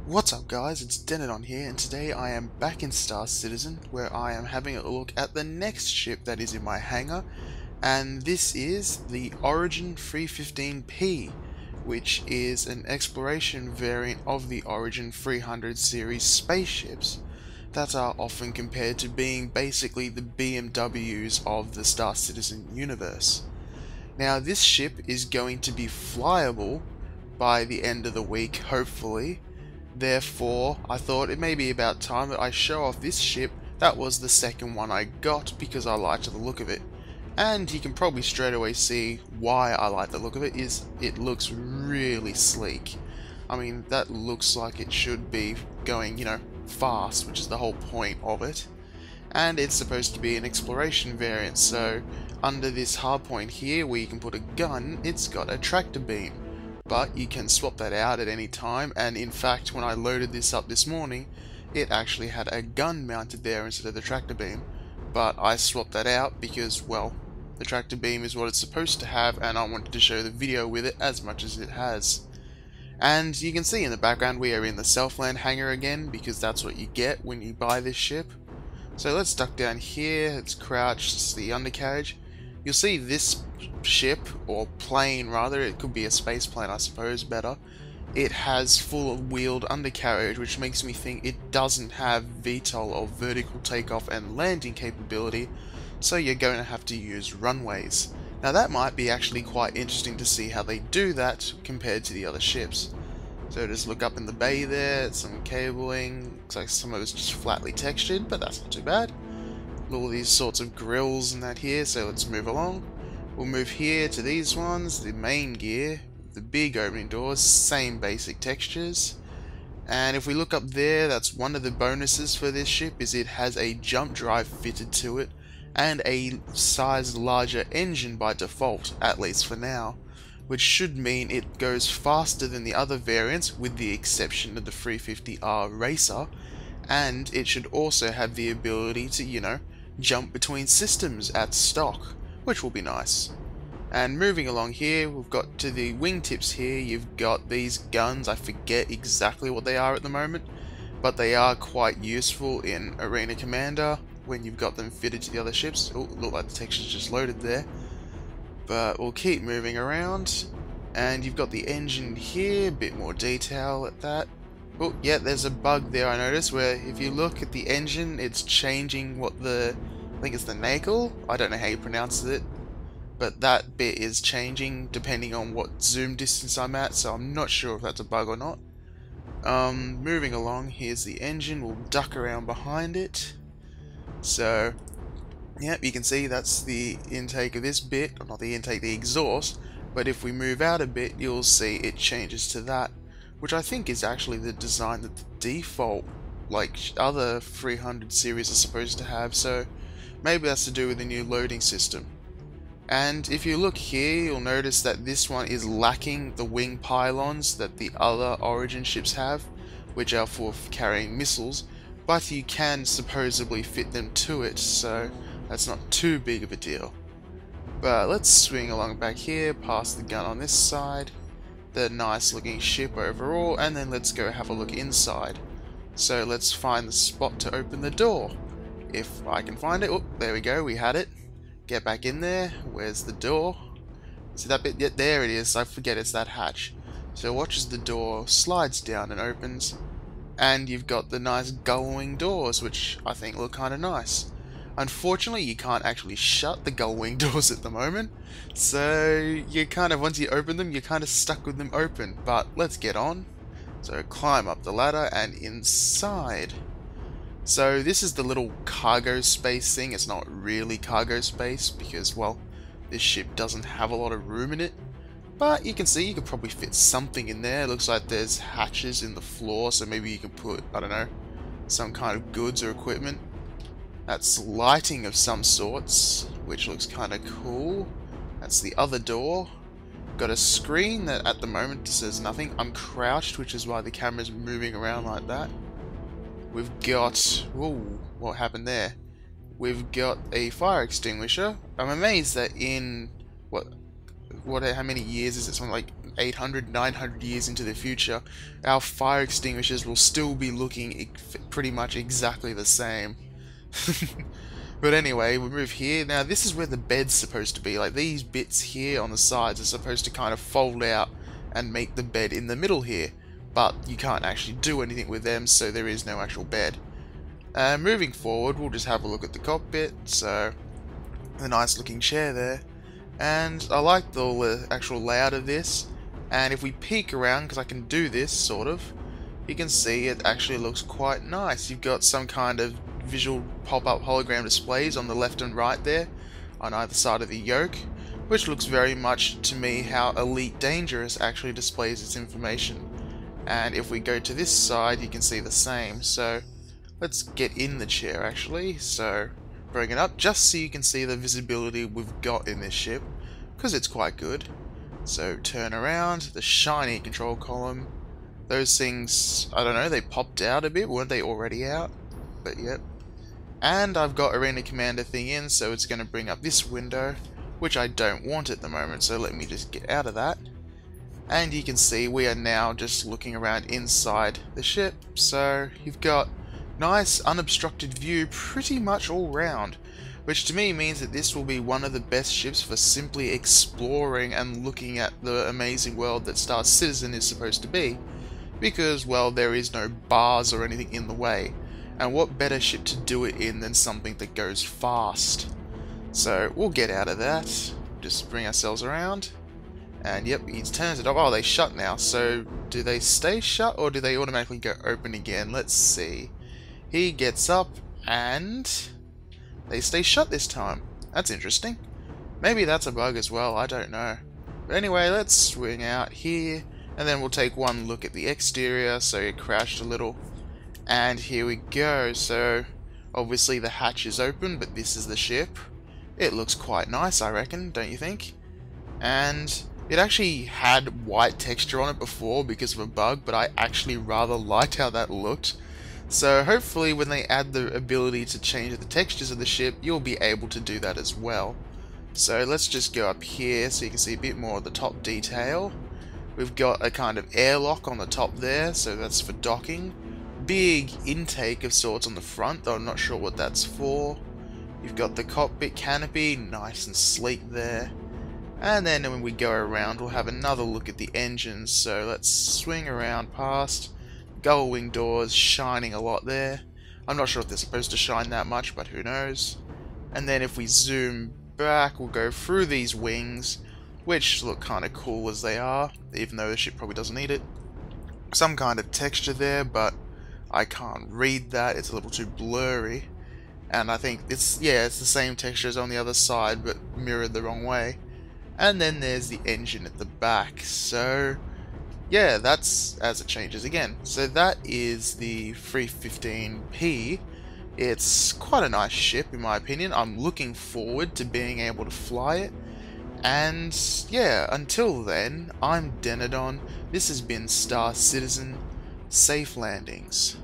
What's up guys, it's Denodon here, and today I am back in Star Citizen, where I am having a look at the next ship that is in my hangar, and this is the Origin 315P, which is an exploration variant of the Origin 300 series spaceships that are often compared to being basically the BMWs of the Star Citizen universe. Now this ship is going to be flyable by the end of the week, hopefully. Therefore, I thought it may be about time that I show off this ship. That was the second one I got because I liked the look of it. And you can probably straight away see why I like the look of it, is it looks really sleek. I mean, that looks like it should be going, fast, which is the whole point of it. And it's supposed to be an exploration variant, so under this hardpoint here where you can put a gun, it's got a tractor beam. But you can swap that out at any time, and in fact when I loaded this up this morning it actually had a gun mounted there instead of the tractor beam. But I swapped that out because, well, the tractor beam is what it's supposed to have, and I wanted to show the video with it as much as it has. And you can see in the background we are in the Southland hangar again, because that's what you get when you buy this ship. So let's duck down here, let's crouch, it's the undercarriage. You'll see this ship, or plane rather, it could be a space plane I suppose, better. It has full wheeled undercarriage, which makes me think it doesn't have VTOL or vertical takeoff and landing capability, so you're going to have to use runways. Now that might be actually quite interesting to see how they do that compared to the other ships. So just look up in the bay there, some cabling, looks like some of it's just flatly textured, but that's not too bad. All these sorts of grills and that here, so let's move along. We'll move here to these ones, the main gear, the big opening doors, same basic textures. And if we look up there, that's one of the bonuses for this ship, is it has a jump drive fitted to it, and a size larger engine by default, at least for now, which should mean it goes faster than the other variants, with the exception of the 350R Racer, and it should also have the ability to, jump between systems at stock, which will be nice. And moving along here, we've got to the wingtips here. You've got these guns, I forget exactly what they are at the moment, but they are quite useful in Arena Commander when you've got them fitted to the other ships. Oh, look like the texture's just loaded there. But we'll keep moving around, and you've got the engine here, a bit more detail at that. Oh, yeah, there's a bug there I noticed, where if you look at the engine, it's changing what I think it's the nacelle? I don't know how you pronounce it, but that bit is changing depending on what zoom distance I'm at, so I'm not sure if that's a bug or not. Moving along, here's the engine, we'll duck around behind it. So, yep, you can see that's the intake of this bit, or not the intake, the exhaust, but if we move out a bit, you'll see it changes to that, which I think is actually the design that the default, like other 300 series are supposed to have, so maybe that's to do with the new loading system. And if you look here, you'll notice that this one is lacking the wing pylons that the other Origin ships have, which are for carrying missiles, but you can supposedly fit them to it, so that's not too big of a deal. But let's swing along back here, past the gun on this side, the nice looking ship overall, and then let's go have a look inside. So let's find the spot to open the door. If I can find it. Oh, there we go, we had it. Get back in there. Where's the door? See that bit? Yeah, there it is. I forget it's that hatch. So watch as the door slides down and opens, and you've got the nice gull wing doors, which I think look kind of nice. Unfortunately, you can't actually shut the gull wing doors at the moment, so you kind of, once you open them, you're kind of stuck with them open. But let's get on. So climb up the ladder and inside. So this is the little cargo space thing. It's not really cargo space because, well, this ship doesn't have a lot of room in it. But you can see you could probably fit something in there. It looks like there's hatches in the floor, so maybe you can put, I don't know, some kind of goods or equipment. That's lighting of some sorts, which looks kind of cool. That's the other door. Got a screen that at the moment says nothing. I'm crouched, which is why the camera's moving around like that. We've got... Whoa, what happened there? We've got a fire extinguisher. I'm amazed that in... how many years is it? Something like 800, 900 years into the future, our fire extinguishers will still be looking pretty much exactly the same. But anyway, we move here. Now this is where the bed's supposed to be. Like these bits here on the sides are supposed to kind of fold out and make the bed in the middle here. But you can't actually do anything with them, so there is no actual bed. Moving forward, we'll just have a look at the cockpit. So, a nice looking chair there. And I like the actual layout of this. And if we peek around, because I can do this, sort of, you can see it actually looks quite nice. You've got some kind of visual pop-up hologram displays on the left and right there, on either side of the yoke, which looks very much to me how Elite Dangerous actually displays its information. And if we go to this side, you can see the same. So let's get in the chair actually. So bring it up just so you can see the visibility we've got in this ship, because it's quite good. So turn around, the shiny control column. Those things, I don't know, they popped out a bit. Weren't they already out? But yep. And I've got Arena Commander thing in, so it's going to bring up this window, which I don't want at the moment. So let me just get out of that. And you can see we are now just looking around inside the ship. So you've got nice unobstructed view pretty much all round, which to me means that this will be one of the best ships for simply exploring and looking at the amazing world that Star Citizen is supposed to be, because, well, there is no bars or anything in the way, and what better ship to do it in than something that goes fast. So we'll get out of that, just bring ourselves around, and yep, he turns it off. Oh, they shut now, so do they stay shut or do they automatically go open again? Let's see. He gets up and they stay shut this time. That's interesting. Maybe that's a bug as well, I don't know. But anyway, let's swing out here, and then we'll take one look at the exterior. So it crashed a little, and here we go. So obviously the hatch is open, but this is the ship. It looks quite nice, I reckon, don't you think? And it actually had white texture on it before because of a bug, but I actually rather liked how that looked. So hopefully when they add the ability to change the textures of the ship, you'll be able to do that as well. So let's just go up here so you can see a bit more of the top detail. We've got a kind of airlock on the top there, so that's for docking. Big intake of sorts on the front, though I'm not sure what that's for. You've got the cockpit canopy, nice and sleek there. And then when we go around, we'll have another look at the engines. So let's swing around past. Gull wing doors shining a lot there. I'm not sure if they're supposed to shine that much, but who knows. And then if we zoom back, we'll go through these wings, which look kind of cool as they are, even though the ship probably doesn't need it. Some kind of texture there, but I can't read that. It's a little too blurry. And I think it's the same texture as on the other side, but mirrored the wrong way. And then there's the engine at the back. So yeah, that's as it changes again. So that is the 315P. It's quite a nice ship in my opinion. I'm looking forward to being able to fly it. And yeah, until then, I'm Denodon. This has been Star Citizen. Safe landings.